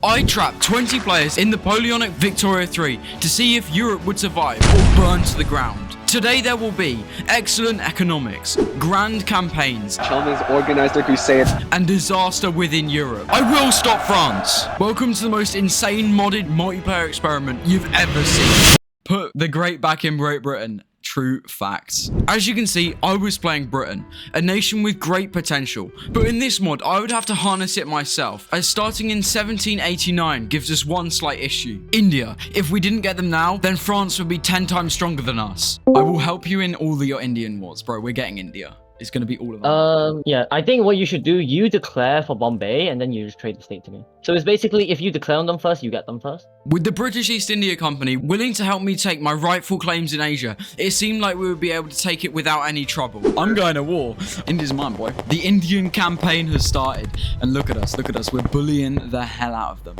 I trapped 20 players in Napoleonic Victoria 3 to see if Europe would survive or burn to the ground. Today there will be excellent economics, grand campaigns, Chalmers organized a crusade, and disaster within Europe. I will stop France! Welcome to the most insane modded multiplayer experiment you've ever seen. Put the great back in Great Britain. True facts. As you can see, I was playing Britain, a nation with great potential, but in this mod I would have to harness it myself, as starting in 1789 gives us one slight issue. India. If we didn't get them now, then France would be 10 times stronger than us. I will help you in all your Indian wars, bro. We're getting India. It's gonna be all of them. Yeah, I think what you should do, you declare for Bombay, and then you just trade the state to me. So it's basically, if you declare on them first, you get them first. With the British East India Company willing to help me take my rightful claims in Asia, it seemed like we would be able to take it without any trouble. I'm going to war. India's mine, boy. The Indian campaign has started, and look at us, we're bullying the hell out of them.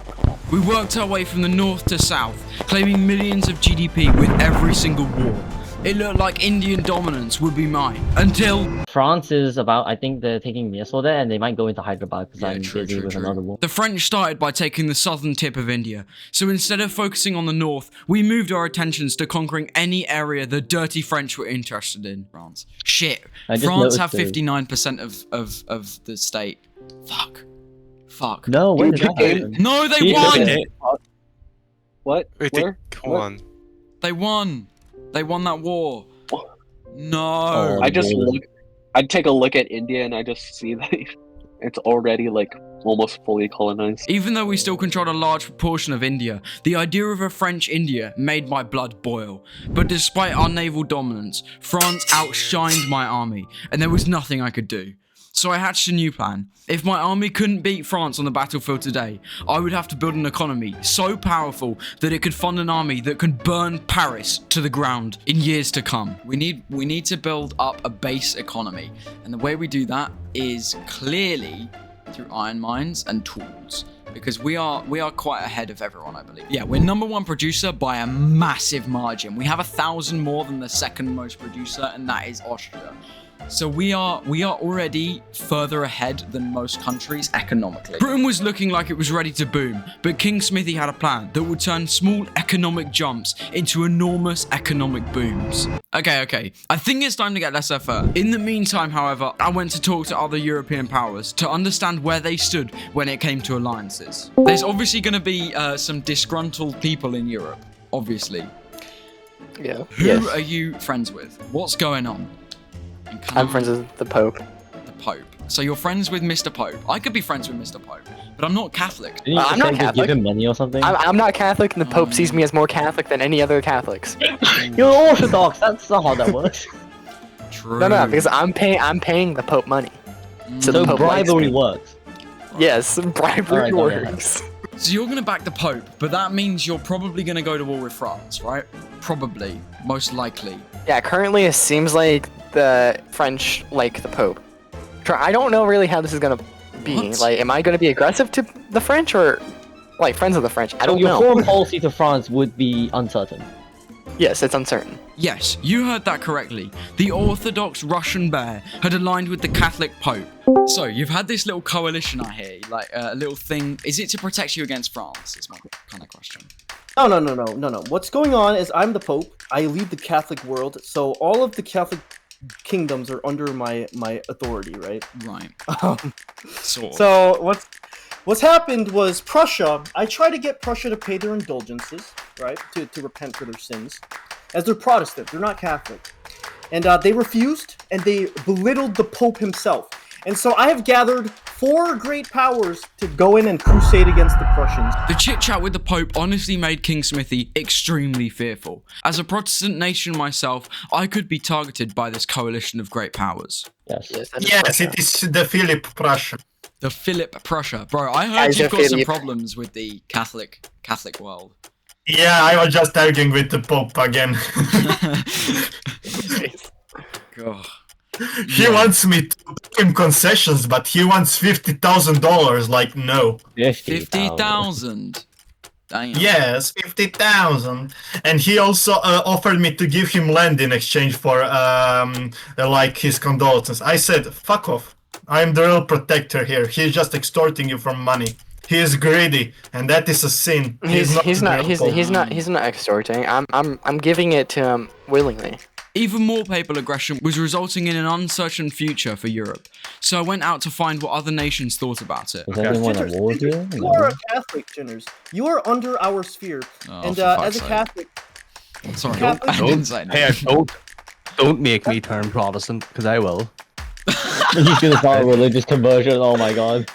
We worked our way from the north to south, claiming millions of GDP with every single war. It looked like Indian dominance would be mine, until... France is about, I think they're taking Mysore there, and they might go into Hyderabad, because I'm busy with another war. The French started by taking the southern tip of India, so instead of focusing on the north, we moved our attentions to conquering any area the dirty French were interested in. France. Shit. France have 59% of the state. Fuck. No, when did that happen? No, they won! What? Wait, Where? come on. They won. They won that war. No. Oh, I'd take a look at India and I just see that it's already like almost fully colonized. Even though we still controlled a large proportion of India, the idea of a French India made my blood boil. But despite our naval dominance, France outshined my army, and there was nothing I could do. So I hatched a new plan. If my army couldn't beat France on the battlefield today, I would have to build an economy so powerful that it could fund an army that could burn Paris to the ground in years to come. We need to build up a base economy, and the way we do that is clearly through iron mines and tools, because we are quite ahead of everyone, I believe. Yeah, we're #1 producer by a massive margin. We have 1,000 more than the second most producer, and that is Austria. So we are already further ahead than most countries economically. Britain was looking like it was ready to boom, but King Smithy had a plan that would turn small economic jumps into enormous economic booms. Okay, I think it's time to get laissez-faire. In the meantime, however, I went to talk to other European powers to understand where they stood when it came to alliances. There's obviously going to be some disgruntled people in Europe, obviously. Yeah. Who are you friends with? What's going on? I'm friends with the Pope. The Pope. So you're friends with Mr. Pope. I could be friends with Mr. Pope, but I'm not Catholic. Didn't you I'm not Catholic. Give him money or something? I'm not Catholic, and the Pope sees me as more Catholic than any other Catholics. You're Orthodox. That's not how that works. True. No, because I'm paying the Pope money. So the Pope bribery likes me. works. Yes, bribery Alright, works. So you're gonna back the Pope, but that means you're probably gonna go to war with France, right? Probably. Most likely. Yeah, currently it seems like the French like the Pope. I don't know really how this is gonna be. What? Like, am I gonna be aggressive to the French or like friends of the French? I don't Your know. foreign policy to France would be uncertain. Yes, it's uncertain. Yes, you heard that correctly. The Orthodox Russian bear had aligned with the Catholic Pope. So, you've had this little coalition, I hear, like a little thing. Is it to protect you against France? Is my kind of question. No. What's going on is I'm the Pope. I lead the Catholic world, so all of the Catholic kingdoms are under my authority, right? Right. Sort of. So what's happened was Prussia. I tried to get Prussia to pay their indulgences, right, to repent for their sins, as they're Protestant. They're not Catholic, and they refused, and they belittled the Pope himself. And so I have gathered 4 great powers to go in and crusade against the Prussians. The chit-chat with the Pope honestly made King Smithy extremely fearful. As a Protestant nation myself, I could be targeted by this coalition of great powers. Yes. Yes, it is the Philip Prussia. The Philip Prussia. Bro, I heard Guys, you've got some Philip. problems with the Catholic world. Yeah, I was just arguing with the Pope again. God. He wants me to give him concessions, but he wants $50,000. Like, no. 50,000. Damn. Yes, 50,000. And he also offered me to give him land in exchange for like his condolences. I said, fuck off. I'm the real protector here. He's just extorting you from money. He is greedy, and that is a sin. He's not helpful. extorting. I'm giving it to him willingly. Even more papal aggression was resulting in an uncertain future for Europe, so I went out to find what other nations thought about it. Is anyone at Jitters, war Jitters, here? you No. are a Catholic, Jinners. You are under our sphere, Oh, and for fuck's as a sake. Catholic, Sorry, Catholic- I didn't say Hey, no. don't make me turn Protestant, because I will. He's gonna start a religious conversion. Oh my god.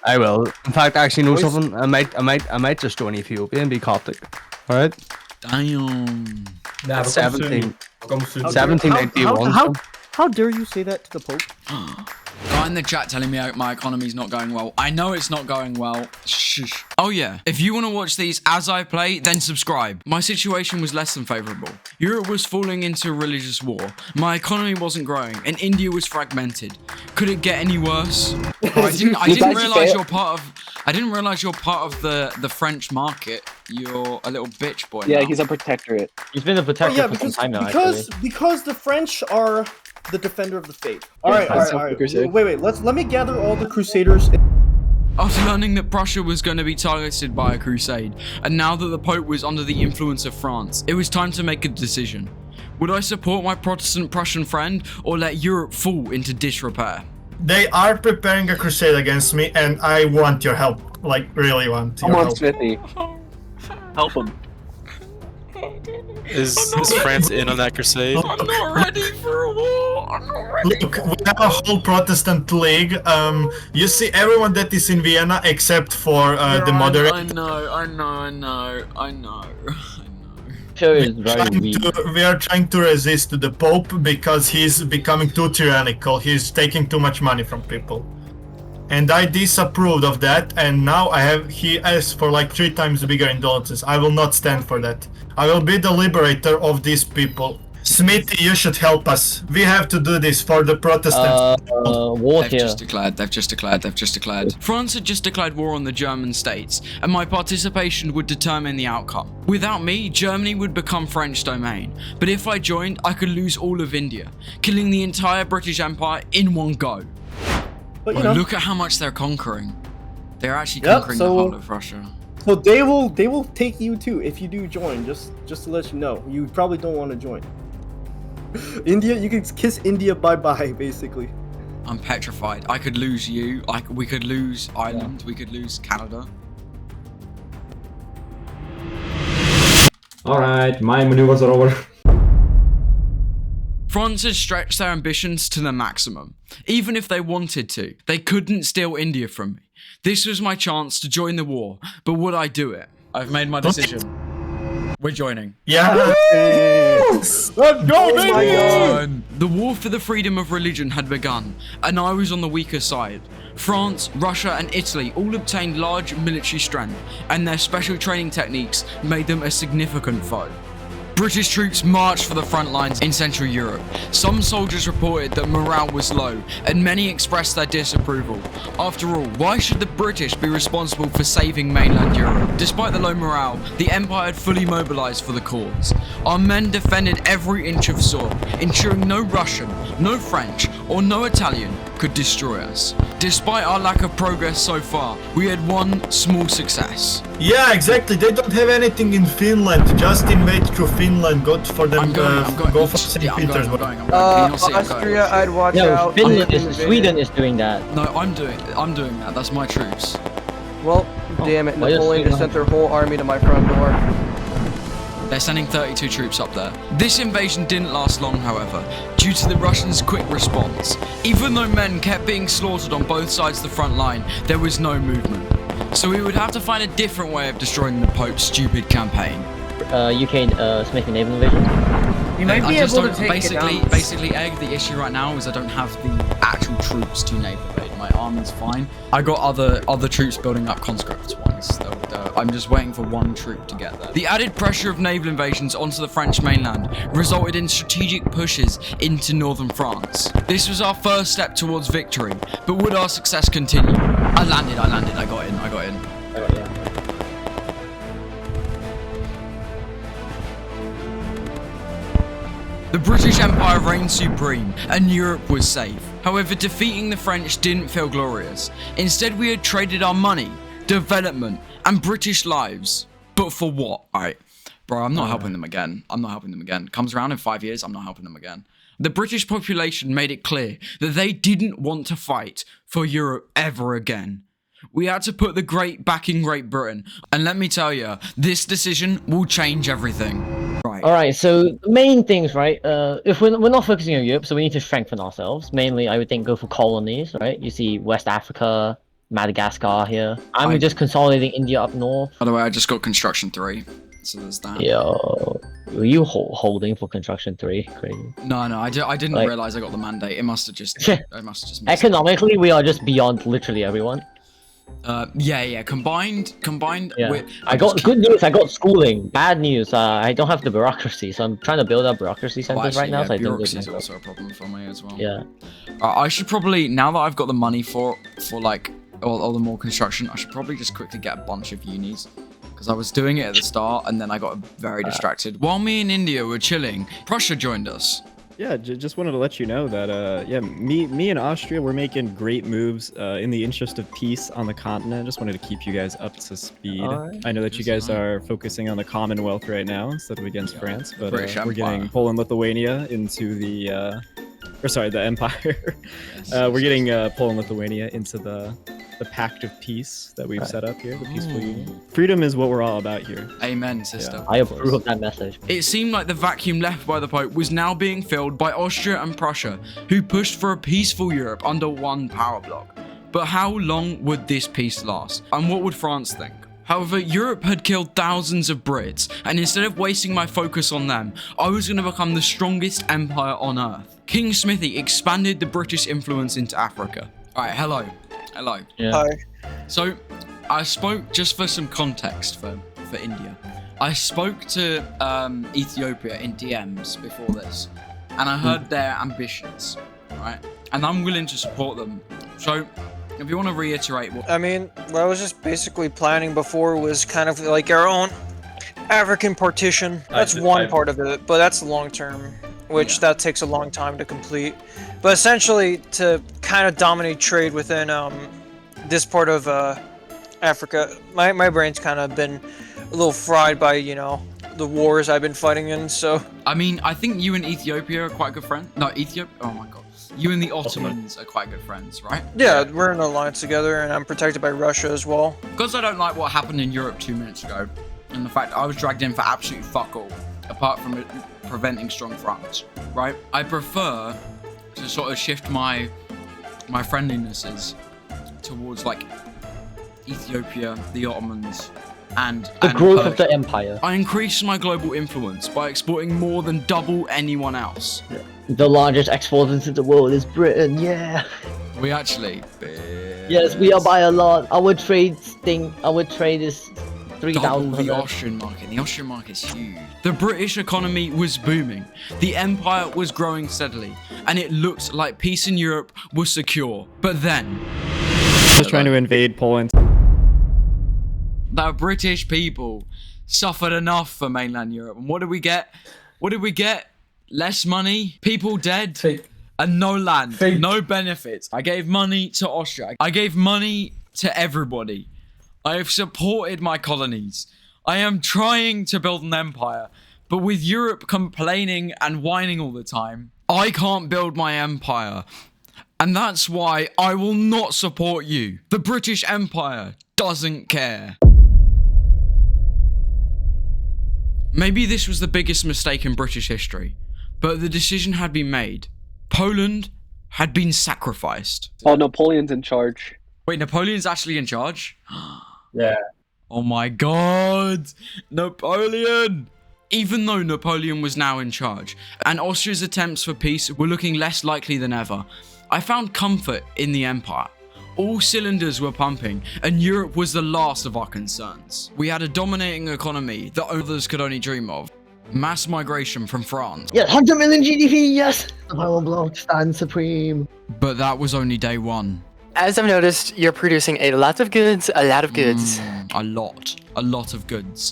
I will. In fact, actually, know Boys- something? I might just join Ethiopia and be Coptic. All right. Damn. Nah, 17. how dare- 1791. how dare you say that to the Pope? Guy in the chat telling me my economy's not going well. I know it's not going well. Shush. Oh yeah, if you want to watch these as I play, then subscribe. My situation was less than favourable. Europe was falling into a religious war. My economy wasn't growing, and India was fragmented. Could it get any worse? I didn't guys realize fail- you're part of. I didn't realize you're part of the French market. You're a little bitch boy. Yeah, now. he's a protectorate. He's been a Oh, protector yeah, for some because time now. because the French are the defender of the faith. All right, all that's right, all how right. Crusade. Wait. Let me gather all the Crusaders. After learning that Prussia was going to be targeted by a crusade, and now that the Pope was under the influence of France, it was time to make a decision. Would I support my Protestant Prussian friend, or let Europe fall into disrepair? They are preparing a crusade against me, and I want your help. Like, really want your Come on, help. Smithy. Help him. Is France in on that crusade? I'm not ready for a war. I'm not ready. Look, we have a whole Protestant league. You see everyone that is in Vienna except for the moderator. I know. Sure is very weak. We are trying to resist the Pope because he's becoming too tyrannical. He's taking too much money from people. And I disapproved of that, and now he asks for like 3 times bigger indulgences. I will not stand for that. I will be the liberator of these people. Smithy, you should help us. We have to do this for the Protestants. War They've here. just declared. France had just declared war on the German states, and my participation would determine the outcome. Without me, Germany would become French domain, but if I joined, I could lose all of India, killing the entire British Empire in one go. But you Oh, know, look at how much they're conquering. They're actually Yep, conquering the so- whole of Russia. so they will take you too if you do join. Just to let you know, you probably don't want to join. India, you can kiss India bye-bye, basically. I'm petrified. I could lose you. We could lose Ireland. We could lose Canada. Alright, my maneuvers are over. France had stretched their ambitions to the maximum. Even if they wanted to, they couldn't steal India from me. This was my chance to join the war, but would I do it? I've made my decision. We're joining. Yeah. Let's go, baby! The war for the freedom of religion had begun, and I was on the weaker side. France, Russia, and Italy all obtained large military strength, and their special training techniques made them a significant foe. British troops marched for the front lines in Central Europe. Some soldiers reported that morale was low, and many expressed their disapproval. After all, why should the British be responsible for saving mainland Europe? Despite the low morale, the Empire had fully mobilized for the cause. Our men defended every inch of soil, ensuring no Russian, no French, or no Italian could destroy us. Despite our lack of progress so far, we had one small success. Yeah, exactly. They don't have anything in Finland. Just invade through Finland. Go for them. I'm going. Go for St. Yeah, I'm going. Petersburg. Can you not see I'm going? Austria, I'd watch No, out. Finland Invaded. is Sweden is doing that. No, I'm doing that. That's my troops. Well, damn it, why does Napoleon just Sweden sent their whole army to my front door. They're sending 32 troops up there. This invasion didn't last long, however, due to the Russians' quick response. Even though men kept being slaughtered on both sides of the front line, there was no movement. So we would have to find a different way of destroying the Pope's stupid campaign. UK Smith naval invasion. You might be I just able to don't- take basically, it down. basically, Egg, the issue right now is I don't have the actual troops to naval invade. My army's fine. I got other troops building up conscript ones. I'm just waiting for one troop to get there. The added pressure of naval invasions onto the French mainland resulted in strategic pushes into northern France. This was our first step towards victory, but would our success continue? I landed, I got in. The British Empire reigned supreme, and Europe was safe. However, defeating the French didn't feel glorious. Instead, we had traded our money, development, and British lives. But for what? Alright, bro, I'm not helping them again. I'm not helping them again. Comes around in 5 years, I'm not helping them again. The British population made it clear that they didn't want to fight for Europe ever again. We had to put the great back in Great Britain. And let me tell you, this decision will change everything. Right. All right, so the main things, right? If we're not focusing on Europe, so we need to strengthen ourselves. Mainly, I would think go for colonies, right? You see West Africa, Madagascar here. I'm just consolidating India up north. By the way, I just got construction 3, so there's that. Yo, were you holding for construction 3? Crazy. No, I didn't Like- realize I got the mandate. It must have just. I must have just. Missed Economically, we are just beyond literally everyone. Yeah. Combined. Yeah. With, I got good news. I got schooling. Bad news. I don't have the bureaucracy, so I'm trying to build up bureaucracy centers right now. So I don't bureaucracy is get also a problem for me as well. Yeah. I should probably, now that I've got the money for like all the more construction, I should probably just quickly get a bunch of unis. Because I was doing it at the start and then I got very distracted. While me and India were chilling, Prussia joined us. Yeah, just wanted to let you know that, me and Austria, we're making great moves in the interest of peace on the continent. Just wanted to keep you guys up to speed. Alright. I know that you guys are focusing on the Commonwealth right now instead of against France, but British we're getting Empire. Poland, Lithuania into the, the Empire. Yes, We're getting Poland, Lithuania into the pact of peace that we've set up here, the peaceful union. Freedom is what we're all about here. Amen, sister. I approve of that message. It seemed like the vacuum left by the Pope was now being filled by Austria and Prussia, who pushed for a peaceful Europe under one power bloc. But how long would this peace last? And what would France think? However, Europe had killed thousands of Brits, and instead of wasting my focus on them, I was going to become the strongest empire on earth. King Smithy expanded the British influence into Africa. Alright, hello. Yeah. Hi. So, I spoke, just for some context for India, I spoke to Ethiopia in DMs before this, and I heard their ambitions, right? And I'm willing to support them. So, if you want to reiterate what... I mean, what I was just basically planning before was kind of like our own African partition. That's one part of it, but that's long term, which that takes a long time to complete. But essentially, to kind of dominate trade within this part of Africa, my brain's kind of been a little fried by, the wars I've been fighting in, so... I mean, I think you and Ethiopia are quite good friends. No, Ethiopia? Oh my god. You and the Ottomans are quite good friends, right? Yeah, we're in an alliance together, and I'm protected by Russia as well. Because I don't like what happened in Europe 2 minutes ago, and the fact I was dragged in for absolute fuck all, apart from it preventing strong France, right? I prefer to sort of shift my friendlinesses towards like Ethiopia, the Ottomans, and The growth of Persia. the empire. I increased my global influence by exporting more than double anyone else. The largest exporter into the world is Britain. Yeah. We actually... Yes, we are by a lot. Our trade is double 3,000. the Austrian market. The Austrian market is huge. The British economy was booming. The empire was growing steadily, and it looked like peace in Europe was secure. But then, Just trying to invade Poland. the British people suffered enough for mainland Europe. And what did we get? Less money, people dead, and no land, no benefits. I gave money to Austria. I gave money to everybody. I have supported my colonies. I am trying to build an empire, but with Europe complaining and whining all the time, I can't build my empire. And that's why I will not support you. The British Empire doesn't care. Maybe this was the biggest mistake in British history, but the decision had been made. Poland had been sacrificed. Oh, Napoleon's in charge. Wait, Napoleon's actually in charge? Yeah. Oh my god! Napoleon! Even though Napoleon was now in charge, and Austria's attempts for peace were looking less likely than ever, I found comfort in the empire. All cylinders were pumping, and Europe was the last of our concerns. We had a dominating economy that others could only dream of. Mass migration from France. Yeah, 100 million GDP, yes! The power block stands supreme. But that was only day one. As I've noticed, you're producing a lot of goods, A lot of goods.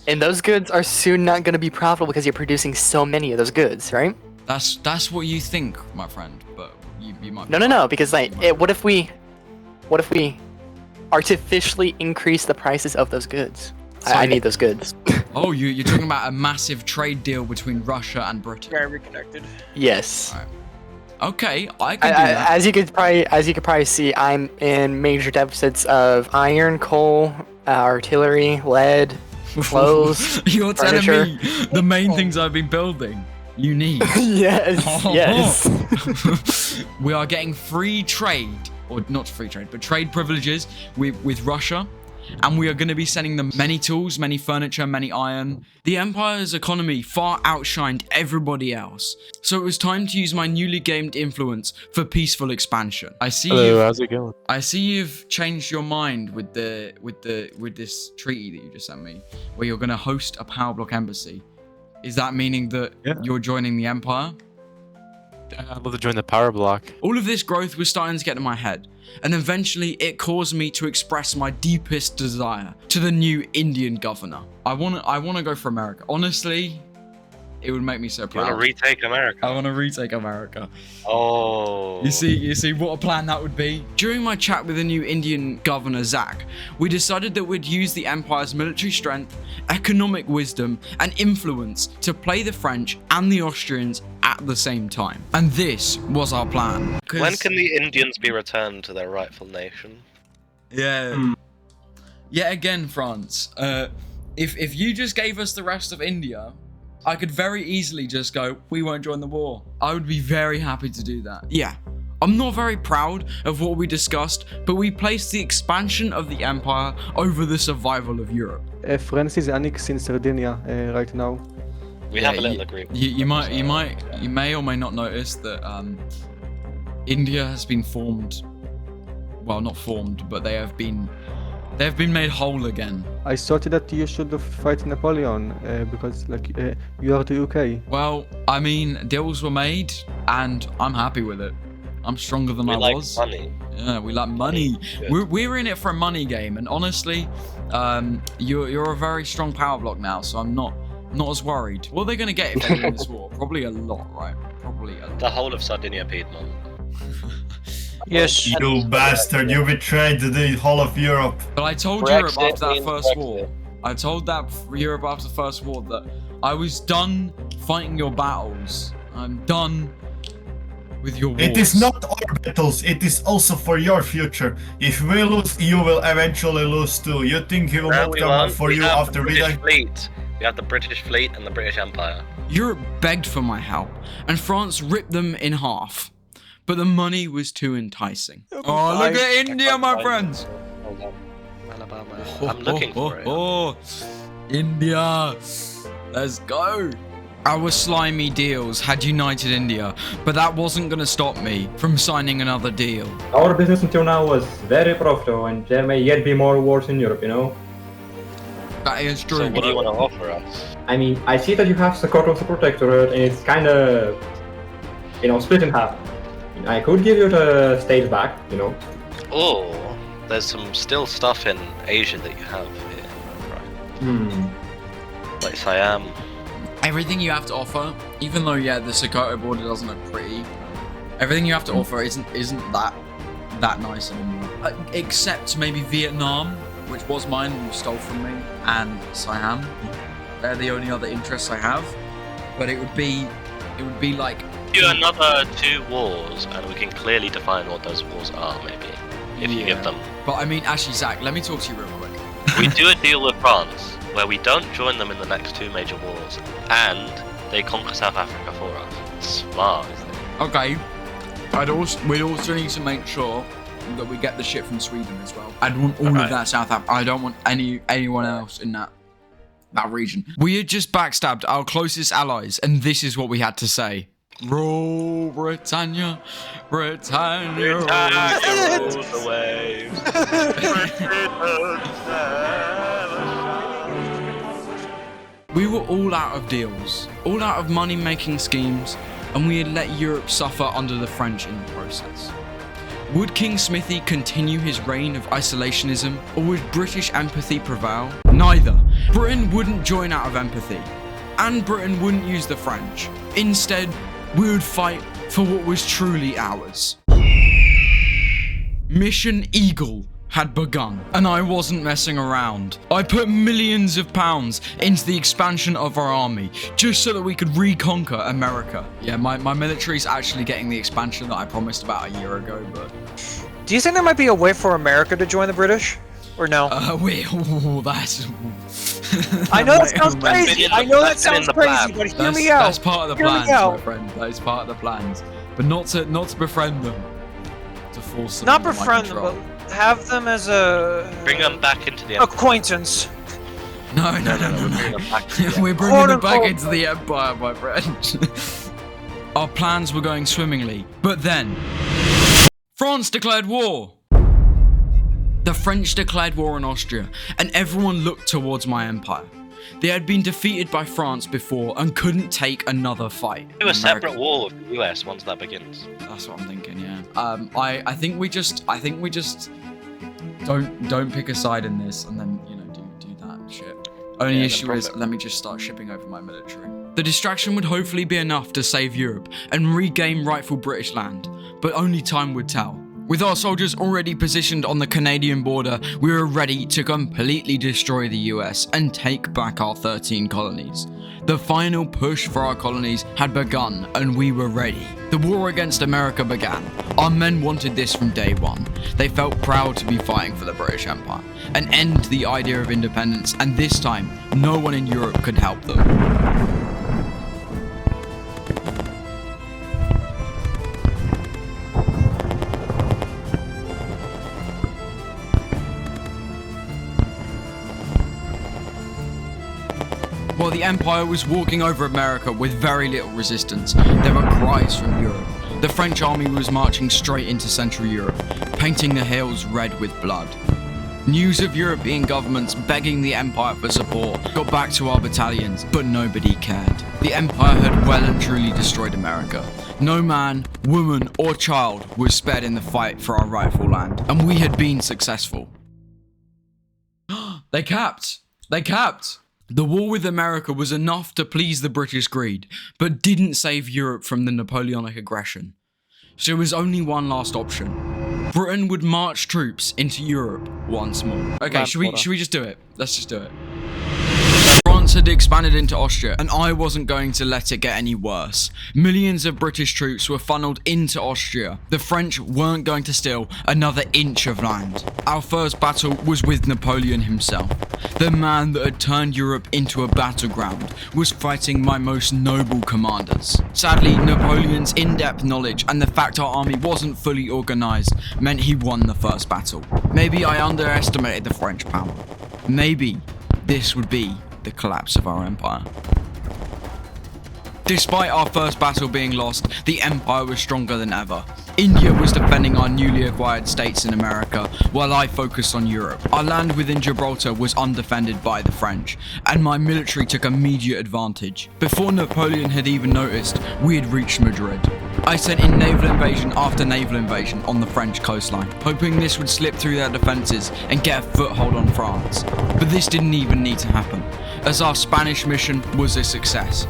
And those goods are soon not going to be profitable because you're producing so many of those goods, right? That's what you think, my friend, but you might be No, because like, what if we artificially increase the prices of those goods. I need those goods. Oh, you're talking about a massive trade deal between Russia and Britain. Yeah, reconnected. Yes. Right. Okay, I can do that. As you could probably see, I'm in major deficits of iron, coal, artillery, lead, clothes. You're furniture. telling me the main things I've been building you need. Yes. We are getting free trade, or not free trade, but trade privileges with Russia. And we are going to be sending them many tools, many furniture, many iron. The Empire's economy far outshined everybody else. So it was time to use my newly gained influence for peaceful expansion. Hello, how's it going? I see you've changed your mind with this treaty that you just sent me, where you're going to host a power block embassy. Is that meaning that you're joining the Empire? I'd love to join the power block. All of this growth was starting to get in my head, and eventually it caused me to express my deepest desire to the new Indian governor. I wanna go for America. Honestly, it would make me so proud. You want to retake America? I want to retake America. Oh. You see what a plan that would be? During my chat with the new Indian governor, Zach, we decided that we'd use the Empire's military strength, economic wisdom, and influence to play the French and the Austrians at the same time. And this was our plan. When can the Indians be returned to their rightful nation? Yeah. Yet again, France. If you just gave us the rest of India, I could very easily just go, we won't join the war. I would be very happy to do that. Yeah, I'm not very proud of what we discussed, but we placed the expansion of the Empire over the survival of Europe. France is annexing Sardinia right now. We have a little agreement. You may or may not notice that India has been formed. Well, not formed, but they have been made whole again. I thought that you should fight Napoleon because you are the UK. Well, I mean, deals were made, and I'm happy with it. I'm stronger than I was. We like money. Yeah, we like money. We're in it for a money game, and honestly, you're a very strong power block now, so I'm not as worried. What are they gonna get if they win this war? Probably a lot, right? Probably a lot. The whole of Sardinia Piedmont. Yes. You bastard, you betrayed the whole of Europe. But I told Europe after that first war. I told Europe after the first war that I was done fighting your battles. I'm done with your wars. It is not our battles, it is also for your future. If we lose, you will eventually lose too. You think he will not come up for you after we die? We have the British fleet and the British Empire. Europe begged for my help, and France ripped them in half. But the money was too enticing. Oh, look at India, my friends! I'm looking for it. India! Let's go! Our slimy deals had united India, but that wasn't gonna stop me from signing another deal. Our business until now was very profitable, and there may yet be more wars in Europe, you know? That is true. So what do you want to offer us? I mean, I see that you have Scotland as a protectorate, and it's kinda, split in half. I could give you the states back, Oh, there's some still stuff in Asia that you have here, right? Like Siam. Everything you have to offer, even though the Sokoto border doesn't look pretty, everything you have to offer isn't that nice anymore. Except maybe Vietnam, which was mine and you stole from me, and Siam. They're the only other interests I have. But it would be like Do another 2 wars, and we can clearly define what those wars are, maybe, if you give them. But I mean, actually, Zach, let me talk to you real quick. We do a deal with France, where we don't join them in the next 2 major wars, and they conquer South Africa for us. Smart, isn't it? Okay. We'd also need to make sure that we get the shit from Sweden as well. I'd want all of that South Africa. I don't want anyone else in that region. We had just backstabbed our closest allies, and this is what we had to say. Roll Britannia, Britannia, roll the waves. We were all out of deals, all out of money-making schemes, and we had let Europe suffer under the French in the process. Would King Smithy continue his reign of isolationism, or would British empathy prevail? Neither. Britain wouldn't join out of empathy, and Britain wouldn't use the French. Instead, we would fight for what was truly ours. Mission Eagle had begun, and I wasn't messing around. I put millions of pounds into the expansion of our army, just so that we could reconquer America. Yeah, my military's actually getting the expansion that I promised about a year ago, but... Do you think there might be a way for America to join the British? Or no? That's... I know that sounds crazy. I know that sounds crazy, but hear me out. That's part of the plans, my friend. That is part of the plans. But not to befriend them. To force them. Not befriend them, but have them as a... Bring them back into the Empire. Acquaintance. No. We're bringing them back into the Empire, my friend. Our plans were going swimmingly, but then... France declared war! The French declared war on Austria, and everyone looked towards my empire. They had been defeated by France before and couldn't take another fight. Do a separate war with the US once that begins. That's what I'm thinking, yeah. I think we just don't pick a side in this, and then do that shit. Only issue is, let me just start shipping over my military. The distraction would hopefully be enough to save Europe and regain rightful British land, but only time would tell. With our soldiers already positioned on the Canadian border, we were ready to completely destroy the US and take back our 13 colonies. The final push for our colonies had begun, and we were ready. The war against America began. Our men wanted this from day one. They felt proud to be fighting for the British Empire, and end the idea of independence, and this time, no one in Europe could help them. While the Empire was walking over America with very little resistance, there were cries from Europe. The French army was marching straight into Central Europe, painting the hills red with blood. News of European governments begging the Empire for support got back to our battalions, but nobody cared. The Empire had well and truly destroyed America. No man, woman, or child was spared in the fight for our rightful land, and we had been successful. They capped! The war with America was enough to please the British greed, but didn't save Europe from the Napoleonic aggression. So there was only one last option. Britain would march troops into Europe once more. Okay, should we just do it? Let's just do it. France had expanded into Austria, and I wasn't going to let it get any worse. Millions of British troops were funneled into Austria. The French weren't going to steal another inch of land. Our first battle was with Napoleon himself. The man that had turned Europe into a battleground was fighting my most noble commanders. Sadly, Napoleon's in-depth knowledge and the fact our army wasn't fully organized meant he won the first battle. Maybe I underestimated the French power. Maybe this would be the collapse of our empire. Despite our first battle being lost, the empire was stronger than ever. India was defending our newly acquired states in America, while I focused on Europe. Our land within Gibraltar was undefended by the French, and my military took immediate advantage. Before Napoleon had even noticed, we had reached Madrid. I sent in naval invasion after naval invasion on the French coastline, hoping this would slip through their defences and get a foothold on France. But this didn't even need to happen, as our Spanish mission was a success.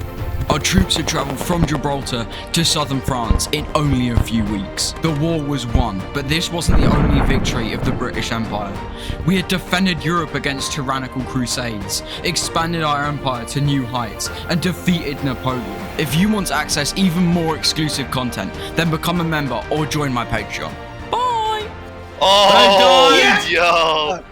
Our troops had travelled from Gibraltar to southern France in only a few weeks. The war was won, but this wasn't the only victory of the British Empire. We had defended Europe against tyrannical crusades, expanded our empire to new heights, and defeated Napoleon. If you want to access even more exclusive content, then become a member or join my Patreon. Bye! Oh, yes! yo!